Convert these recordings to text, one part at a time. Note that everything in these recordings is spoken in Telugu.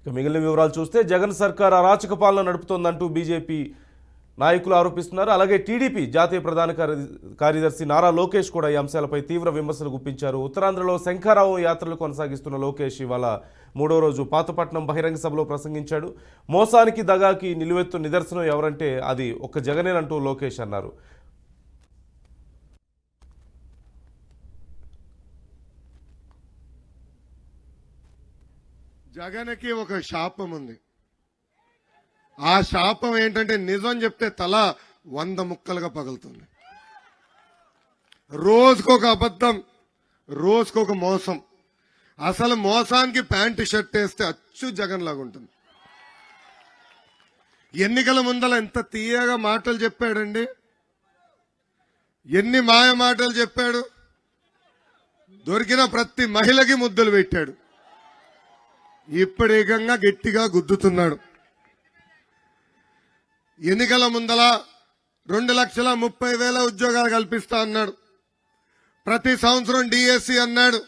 మిగిలిన వివరాలు చూస్తే జగన్ సర్కార్ అరాచక పాలన నడుపుతోందంటూ బీజేపీ నాయకులు ఆరోపిస్తున్నారు. అలాగే టీడీపీ జాతీయ ప్రధాన కార్యదర్శి నారా లోకేష్ కూడా ఈ అంశాలపై తీవ్ర విమర్శలు గుప్పించారు. ఉత్తరాంధ్రలో శంఖారావం యాత్రలు కొనసాగిస్తున్న లోకేష్ ఇవాళ 3వ రోజు పాతపట్నం బహిరంగ సభలో ప్రసంగించాడు. మోసానికి దగాకి నిలువెత్తు నిదర్శనం ఎవరంటే అది ఒక్క జగనేనంటూ లోకేష్ అన్నారు. జగన్కి ఒక శాపం ఉంది. ఆ శాపం ఏంటంటే నిజం చెప్తే తల 100 ముక్కలుగా పగులుతుంది. రోజుకొక అబద్ధం, రోజుకొక మోసం. అసలు మోసానికి ప్యాంటు షర్ట్ వేస్తే అచ్చు జగన్ లాగా ఉంటుంది. ఎన్నికల ముందల ఎంత తీయగా మాటలు చెప్పాడండి, ఎన్ని మాయ మాటలు చెప్పాడు. దొరికిన ప్రతి మహిళకి ముద్దులు పెట్టాడు. ఇప్పుడు ఏకంగా గట్టిగా గుద్దుతున్నాడు. ఎన్నికల ముందల 2,30,000 ఉద్యోగాలు కల్పిస్తా అన్నాడు. ప్రతి సంవత్సరం డిఎస్సి అన్నాడు,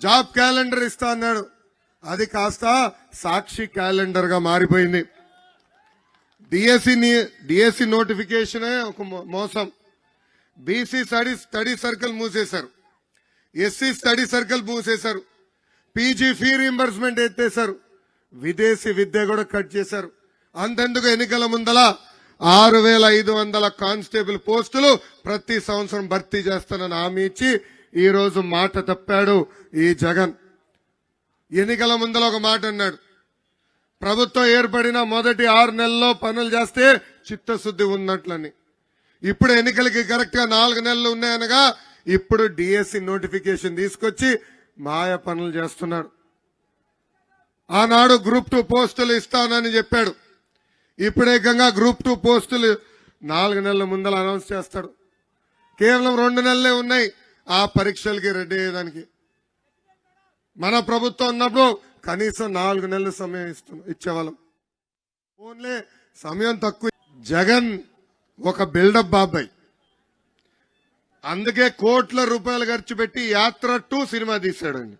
జాబ్ క్యాలెండర్ ఇస్తా అన్నాడు. అది కాస్త సాక్షి క్యాలెండర్ గా మారిపోయింది. డిఎస్సి నోటిఫికేషనే ఒక మోసం. బీసీ స్టడీ సర్కిల్ మూసేశారు, ఎస్సీ స్టడీ సర్కిల్ మూసేశారు, పీజీ ఫీ రీంబర్స్మెంట్ ఎత్తేశారు, విదేశీ విద్య కూడా కట్ చేశారు. అంతెందుకు ఎన్నికల ముందల 6,500 కానిస్టేబుల్ పోస్టులు ప్రతి సంవత్సరం భర్తీ చేస్తానని హామీ ఇచ్చి ఈ రోజు మాట తప్పాడు ఈ జగన్. ఎన్నికల ముందల ఒక మాట అన్నాడు, ప్రభుత్వం ఏర్పడిన మొదటి 6 నెలల్లో పనులు చేస్తే చిత్తశుద్ధి ఉన్నట్లని. ఇప్పుడు ఎన్నికలకి కరెక్ట్ గా 4 నెలలు ఉన్నాయనగా ఇప్పుడు డిఎస్సి నోటిఫికేషన్ తీసుకొచ్చి మాయ పనులు చేస్తున్నాడు. ఆనాడు గ్రూప్ 2 పోస్టులు ఇస్తానని చెప్పాడు. ఇప్పుడేకంగా గ్రూప్ 2 పోస్టులు 4 నెలల ముందర అనౌన్స్ చేస్తాడు. కేవలం 2 నెలలే ఉన్నాయి ఆ పరీక్షలకి రెడీ అయ్యేదానికి. మన ప్రభుత్వం ఉన్నప్పుడు కనీసం 4 నెలల సమయం ఇచ్చేవాళ్ళం. ఓన్లీ సమయం తక్కువ. జగన్ ఒక బిల్డప్ బాబాయ్. అందుకే కోట్ల రూపాయలు ఖర్చు పెట్టి యాత్ర 2 సినిమా తీశాడండి.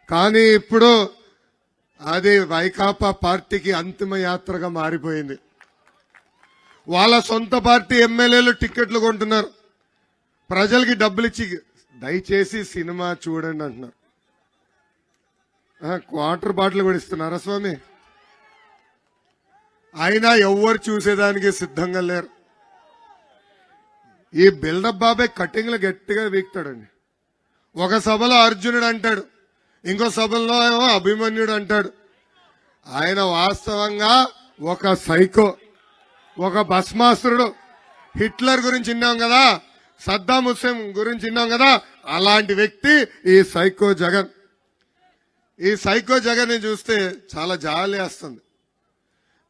కానీ ఇప్పుడు అది వైకాపా పార్టీకి అంతిమ యాత్రగా మారిపోయింది. వాళ్ళ సొంత పార్టీ ఎమ్మెల్యేలు టిక్కెట్లు కొంటున్నారు, ప్రజలకి డబ్బులు ఇచ్చి దయచేసి సినిమా చూడండి అంటున్నారు. క్వార్టర్ బాటిల్ కూడా ఇస్తున్నారా స్వామి? అయినా ఎవరు చూసేదానికి సిద్ధంగా లేరు. ఈ బిల్డప్ బాబాయ్ కటింగ్లు గట్టిగా వీక్తాడండి. ఒక సభలో అర్జునుడు అంటాడు, ఇంకో సభలో ఏమో అభిమన్యుడు అంటాడు. ఆయన వాస్తవంగా ఒక సైకో, ఒక భస్మాసురుడు. హిట్లర్ గురించి విన్నాం కదా, సద్దాం హుస్సేన్ గురించి విన్నాం కదా, అలాంటి వ్యక్తి ఈ సైకో జగన్. ఈ సైకో జగన్ ని చూస్తే చాలా జాలి వేస్తుంది.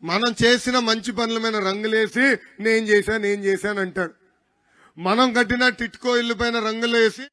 మనం చేసిన మంచి పనుల మీద రంగులేసి నేను చేశాను అంటాడు. మనం కట్టిన టిట్కో ఇల్లు పైన రంగులు వేసి